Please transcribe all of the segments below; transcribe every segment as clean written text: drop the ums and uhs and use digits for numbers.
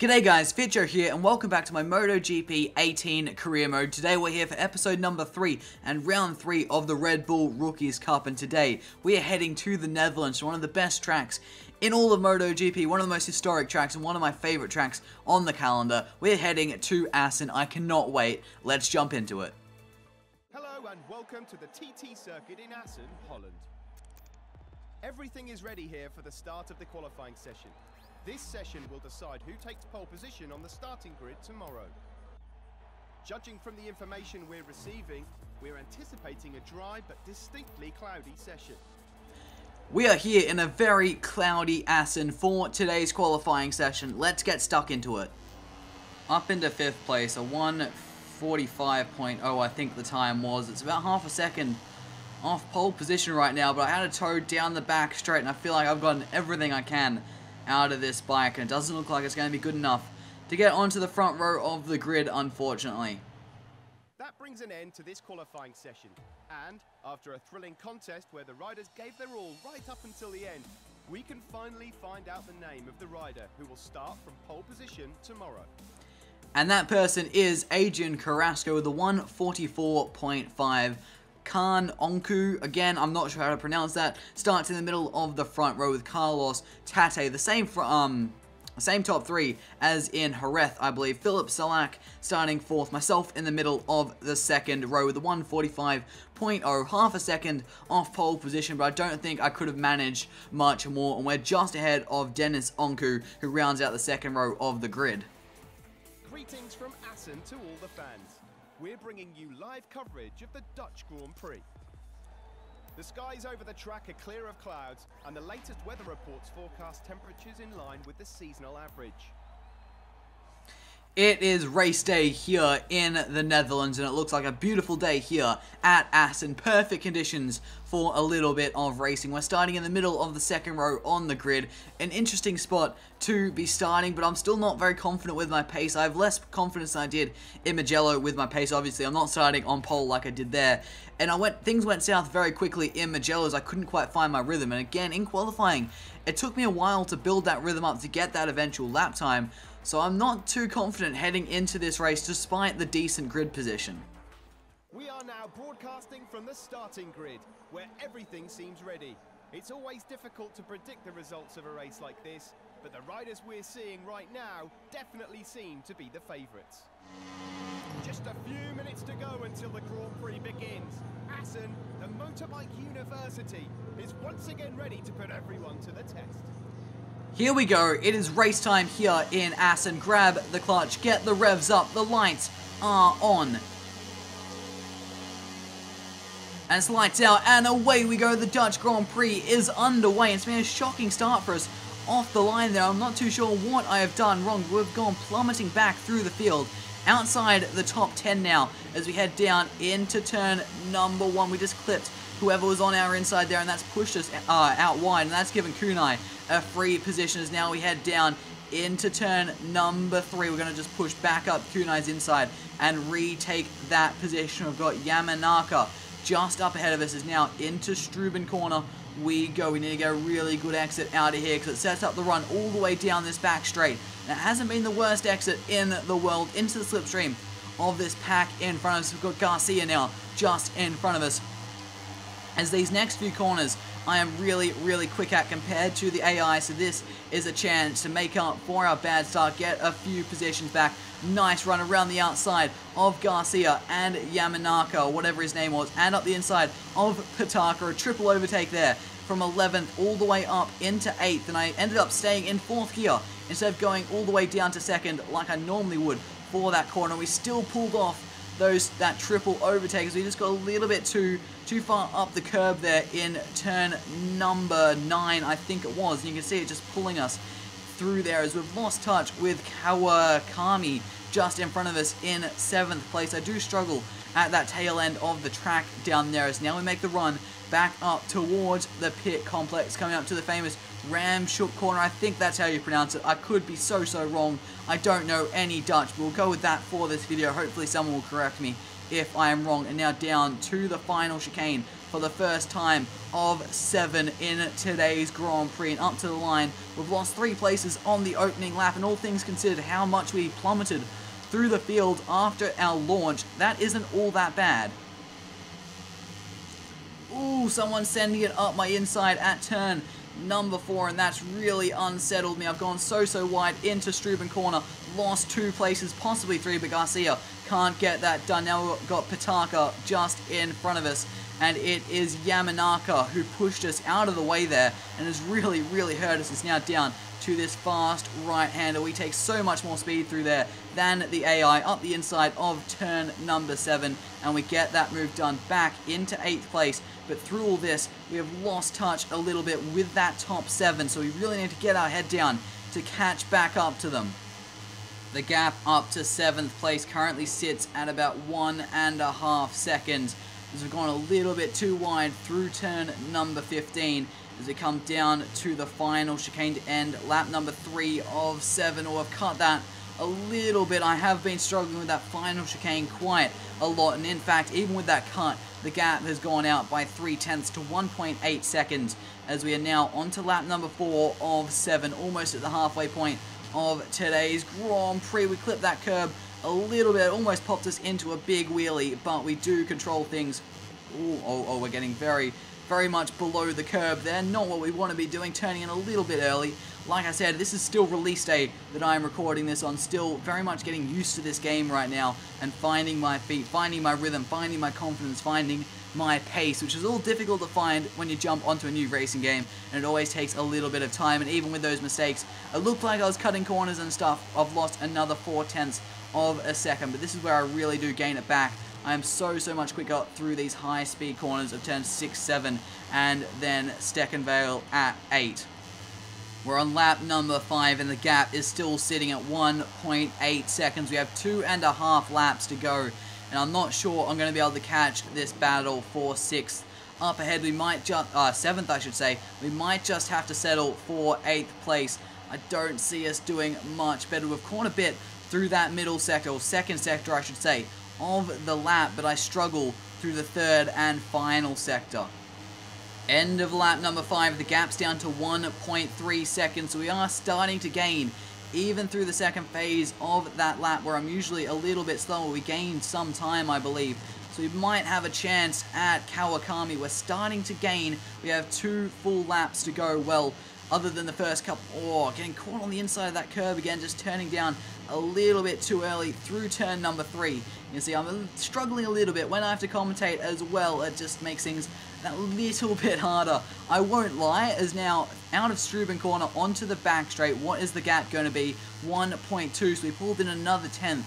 G'day guys, Fitcho here and welcome back to my MotoGP 18 career mode. Today we're here for episode number 3 and round 3 of the Red Bull Rookies Cup, and today we are heading to the Netherlands, one of the best tracks in all of MotoGP, one of the most historic tracks and one of my favorite tracks on the calendar. We're heading to Assen. I cannot wait. Let's jump into it. Hello and welcome to the TT circuit in Assen, Holland. Everything is ready here for the start of the qualifying session. This session will decide who takes pole position on the starting grid tomorrow. Judging from the information we're receiving, we're anticipating a dry but distinctly cloudy session. We are here in a very cloudy Assen for today's qualifying session. Let's get stuck into it. Up into 5th place, a 1:45.0 I think the time was. It's about half a second off pole position right now, but I had a tow down the back straight and I feel like I've gotten everything I can out of this bike, and it doesn't look like it's going to be good enough to get onto the front row of the grid, unfortunately. That brings an end to this qualifying session, and after a thrilling contest where the riders gave their all right up until the end, we can finally find out the name of the rider who will start from pole position tomorrow. And that person is Adrian Carrasco with the 1:44.5. Khan Onku, again, I'm not sure how to pronounce that, starts in the middle of the front row with Carlos Tate, the same top 3 as in Jerez, I believe. Philip Salak starting 4th, myself in the middle of the second row with the 1:45.0, half a second off pole position, but I don't think I could have managed much more, and we're just ahead of Dennis Onku, who rounds out the second row of the grid. Greetings from Assen to all the fans. We're bringing you live coverage of the Dutch Grand Prix. The skies over the track are clear of clouds, and the latest weather reports forecast temperatures in line with the seasonal average. It is race day here in the Netherlands, and it looks like a beautiful day here at Assen. Perfect conditions for a little bit of racing. We're starting in the middle of the second row on the grid. An interesting spot to be starting, but I'm still not very confident with my pace. I have less confidence than I did in Mugello with my pace. Obviously, I'm not starting on pole like I did there. And things went south very quickly in Mugello as I couldn't quite find my rhythm. And again, in qualifying, it took me a while to build that rhythm up to get that eventual lap time. So I'm not too confident heading into this race despite the decent grid position. We are now broadcasting from the starting grid, where everything seems ready. It's always difficult to predict the results of a race like this, but the riders we're seeing right now definitely seem to be the favourites. Just a few minutes to go until the Grand Prix begins. Assen, the motorbike university, is once again ready to put everyone to the test. Here we go, it is race time here in Assen. Grab the clutch, get the revs up, the lights are on. And it's lights out, and away we go. The Dutch Grand Prix is underway. It's been a shocking start for us off the line there. I'm not too sure what I have done wrong. We've gone plummeting back through the field, outside the top 10 now, as we head down into turn number 1. We just clipped whoever was on our inside there, and that's pushed us out wide, and that's given Kunai a free position as now we head down into turn number 3. We're going to just push back up Kunai's inside and retake that position. We've got Yamanaka just up ahead of us as now into Struben corner we go. We need to get a really good exit out of here because it sets up the run all the way down this back straight. And it hasn't been the worst exit in the world into the slipstream of this pack in front of us. We've got Garcia now just in front of us. As these next few corners I am really quick at compared to the AI, so this is a chance to make up for our bad start, get a few positions back. Nice run around the outside of Garcia and Yamanaka, or whatever his name was, and up the inside of Pataka. A triple overtake there from 11th all the way up into 8th, and I ended up staying in 4th gear instead of going all the way down to 2nd like I normally would for that corner. We still pulled off that triple overtake as we just got a little bit too far up the curb there in turn number 9, I think it was. And you can see it just pulling us through there as we've lost touch with Kawakami just in front of us in 7th place. I do struggle at that tail end of the track down there as now we make the run back up towards the pit complex, coming up to the famous Ramshoek corner. I think that's how you pronounce it. I could be so wrong. I don't know any Dutch, but we'll go with that for this video. Hopefully someone will correct me if I am wrong. And now down to the final chicane for the first time of 7 in today's Grand Prix. And up to the line, we've lost 3 places on the opening lap, and all things considered, how much we plummeted through the field after our launch, that isn't all that bad. Ooh, someone's sending it up my inside at turn number 4, and that's really unsettled me. I've gone so wide into Struben corner, lost 2 places, possibly 3, but Garcia can't get that done. Now we've got Pitaka just in front of us, and it is Yamanaka who pushed us out of the way there and has really hurt us. It's now down to this fast right-hander. We take so much more speed through there than the AI up the inside of turn number 7, and we get that move done back into 8th place. But through all this, we have lost touch a little bit with that top 7, so we really need to get our head down to catch back up to them. The gap up to 7th place currently sits at about 1.5 seconds, as we've gone a little bit too wide through turn number 15 as we come down to the final chicane to end lap number 3 of 7. Or I've cut that a little bit. I have been struggling with that final chicane quite a lot, and in fact, even with that cut, the gap has gone out by 0.3 to 1.8 seconds as we are now onto lap number 4 of 7, almost at the halfway point of today's Grand Prix. We clipped that curb a little bit, almost popped us into a big wheelie, but we do control things. Oh, we're getting very much below the curb there. Not what we want to be doing, turning in a little bit early. Like I said, this is still release day that I'm recording this on, still very much getting used to this game right now and finding my feet, finding my rhythm, finding my confidence, finding my pace, which is all difficult to find when you jump onto a new racing game, and it always takes a little bit of time. And even with those mistakes, it looked like I was cutting corners and stuff. I've lost another 0.4 of a second, but this is where I really do gain it back. I am so much quicker through these high speed corners of turns 6, 7, and then Steckenvale at 8. We're on lap number 5, and the gap is still sitting at 1.8 seconds. We have 2.5 laps to go, and I'm not sure I'm going to be able to catch this battle for 6th. Up ahead, we might just, 7th I should say, we might just have to settle for 8th place. I don't see us doing much better. We've caught a bit through that middle sector, or second sector I should say, of the lap, but I struggle through the third and final sector. End of lap number 5, the gap's down to 1.3 seconds, so we are starting to gain even through the second phase of that lap where I'm usually a little bit slower. We gained some time, I believe, so we might have a chance at Kawakami. We're starting to gain. We have 2 full laps to go. Well, other than the first couple, getting caught on the inside of that curb again, just turning down a little bit too early through turn number 3. You can see I'm struggling a little bit when I have to commentate as well. It just makes things that little bit harder. I won't lie, as now out of Struben corner onto the back straight. What is the gap going to be? 1.2, so we pulled in another 10th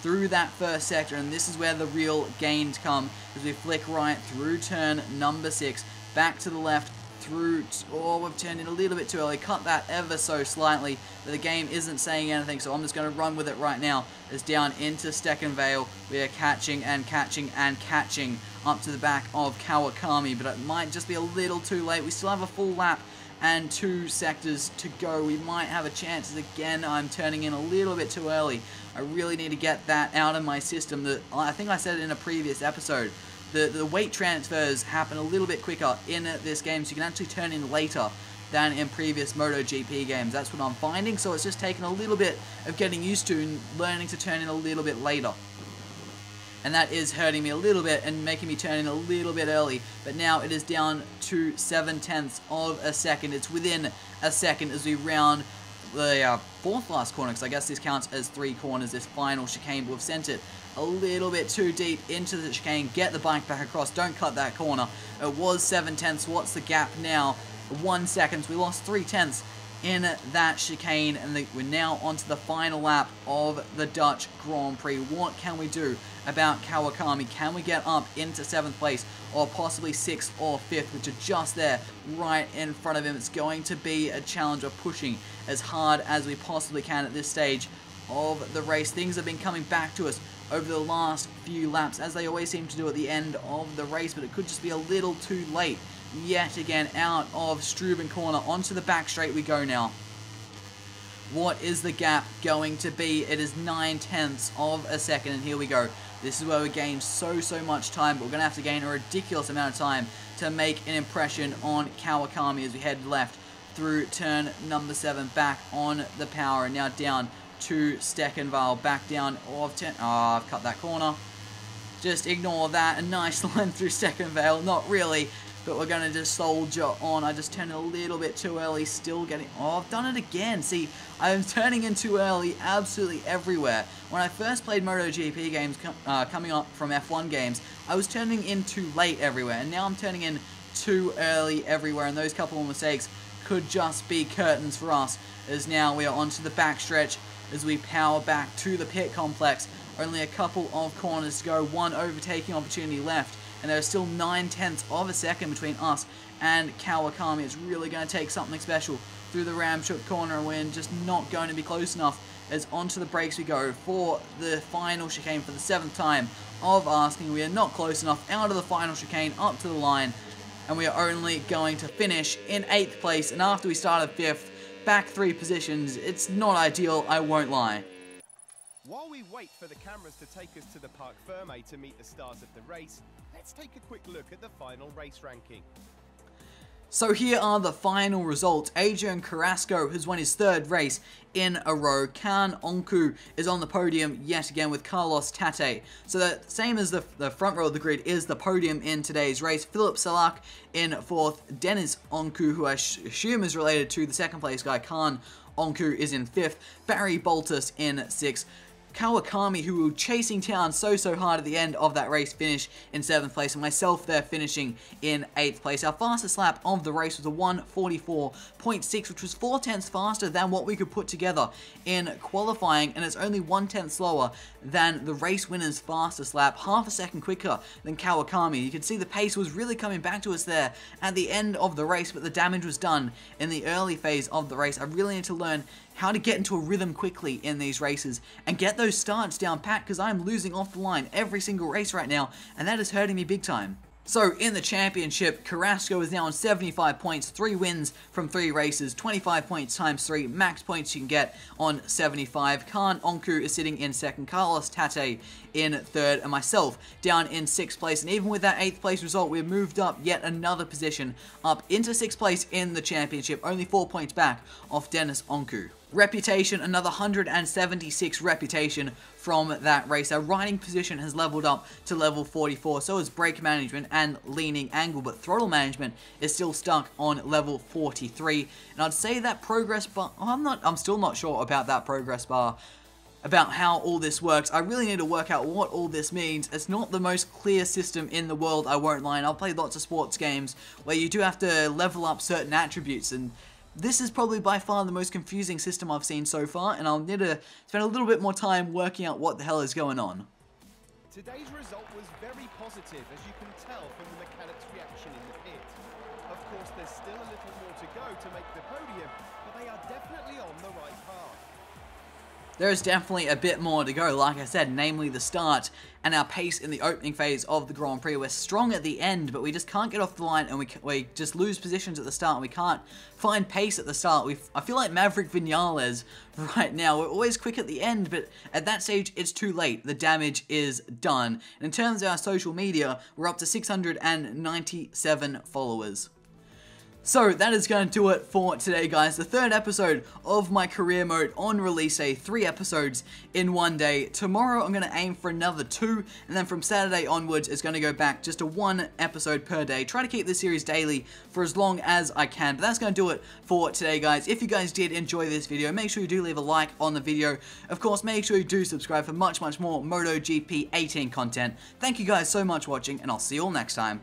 through that first sector, and this is where the real gains come as we flick right through turn number 6, back to the left, through, we've turned in a little bit too early, cut that ever so slightly, but the game isn't saying anything, so I'm just going to run with it right now. As down into Steckenvale, we are catching and catching and catching up to the back of Kawakami, but it might just be a little too late. We still have a full lap and 2 sectors to go. We might have a chance. Again, I'm turning in a little bit too early. I really need to get that out of my system. I think I said it in a previous episode. The weight transfers happen a little bit quicker in this game, so you can actually turn in later than in previous MotoGP games. That's what I'm finding, so it's just taken a little bit of getting used to and learning to turn in a little bit later. And that is hurting me a little bit and making me turn in a little bit early, but now it is down to 0.7 of a second. It's within a second as we round the 4th last corner, because I guess this counts as 3 corners, this final chicane, but we've sent it a little bit too deep into the chicane. Get the bike back across, don't cut that corner. It was 0.7. What's the gap now? 1 second. We lost 0.3 in that chicane, and we're now onto the final lap of the Dutch Grand Prix. What can we do about Kawakami? Can we get up into 7th place, or possibly 6th or 5th, which are just there right in front of him? It's going to be a challenge of pushing as hard as we possibly can at this stage of the race. Things have been coming back to us over the last few laps, as they always seem to do at the end of the race, but it could just be a little too late. Yet again, out of Struben corner onto the back straight we go now. What is the gap going to be? It is 9/10 of a second, and here we go. This is where we gain so much time, but we're going to have to gain a ridiculous amount of time to make an impression on Kawakami as we head left through turn number 7, back on the power, and now down to Steckenvale, back down of 10. Oh, I've cut that corner. Just ignore that. A nice line through Steckenvale. Not really, but we're going to just soldier on. I just turned a little bit too early, still getting... Oh, I've done it again. See, I'm turning in too early absolutely everywhere. When I first played MotoGP games coming up from F1 games, I was turning in too late everywhere, and now I'm turning in too early everywhere, and those couple of mistakes could just be curtains for us, as now we are onto the backstretch as we power back to the pit complex. Only a couple of corners to go, one overtaking opportunity left, and there's still 9/10 of a second between us and Kawakami. It's really going to take something special through the Ramshook corner, and we're just not going to be close enough, as onto the brakes we go for the final chicane for the 7th time of asking. We are not close enough out of the final chicane up to the line, and we are only going to finish in 8th place, and after we started 5th, back 3 positions. It's not ideal, I won't lie. While we wait for the cameras to take us to the Parc Fermé to meet the stars of the race, let's take a quick look at the final race ranking. So here are the final results. Adrian Carrasco has won his 3rd race in a row. Kan Onku is on the podium yet again with Carlos Tate. So the same as the front row of the grid is the podium in today's race. Philip Salak in 4th. Dennis Onku, who I assume is related to the 2nd place guy, Kan Onku, is in 5th. Barry Boltus in 6th. Kawakami, who were chasing town so hard at the end of that race, finished in 7th place, and myself there finishing in 8th place. Our fastest lap of the race was a 1:44.6, which was 4/10 faster than what we could put together in qualifying, and it's only 1/10 slower than the race winner's fastest lap, half a second quicker than Kawakami. You can see the pace was really coming back to us there at the end of the race, but the damage was done in the early phase of the race. I really need to learn how to get into a rhythm quickly in these races and get those starts down pat, because I'm losing off the line every single race right now, and that is hurting me big time. So in the championship, Carrasco is now on 75 points, 3 wins from 3 races, 25 points times 3, max points you can get on 75. Kan Onku is sitting in 2nd, Carlos Tate in 3rd, and myself down in 6th place. And even with that 8th place result, we've moved up yet another position up into 6th place in the championship, only 4 points back off Dennis Onku. Reputation, another 176 reputation from that race. Our riding position has leveled up to level 44, so is brake management and leaning angle, but throttle management is still stuck on level 43. And I'd say that progress bar, I'm still not sure about that progress bar, about how all this works. I really need to work out what all this means. It's not the most clear system in the world, I won't lie. And I've played lots of sports games where you do have to level up certain attributes, and this is probably by far the most confusing system I've seen so far, and I'll need to spend a little bit more time working out what the hell is going on. Today's result was very positive, as you can tell from the mechanics' reaction in the pit. Of course, there's still a little more to go to make the podium, but they are definitely on the right path. There's definitely a bit more to go, like I said, namely the start and our pace in the opening phase of the Grand Prix. We're strong at the end, but we just can't get off the line, and we just lose positions at the start, and we can't find pace at the start. I feel like Maverick Vinales right now. We're always quick at the end, but at that stage, it's too late. The damage is done. And in terms of our social media, we're up to 697 followers. So that is going to do it for today, guys. The 3rd episode of my career mode on release day. 3 episodes in one day. Tomorrow I'm going to aim for another 2, and then from Saturday onwards it's going to go back just to 1 episode per day. Try to keep this series daily for as long as I can. But that's going to do it for today, guys. If you guys did enjoy this video, make sure you do leave a like on the video. Of course, make sure you do subscribe for much more MotoGP 18 content. Thank you guys so much for watching, and I'll see you all next time.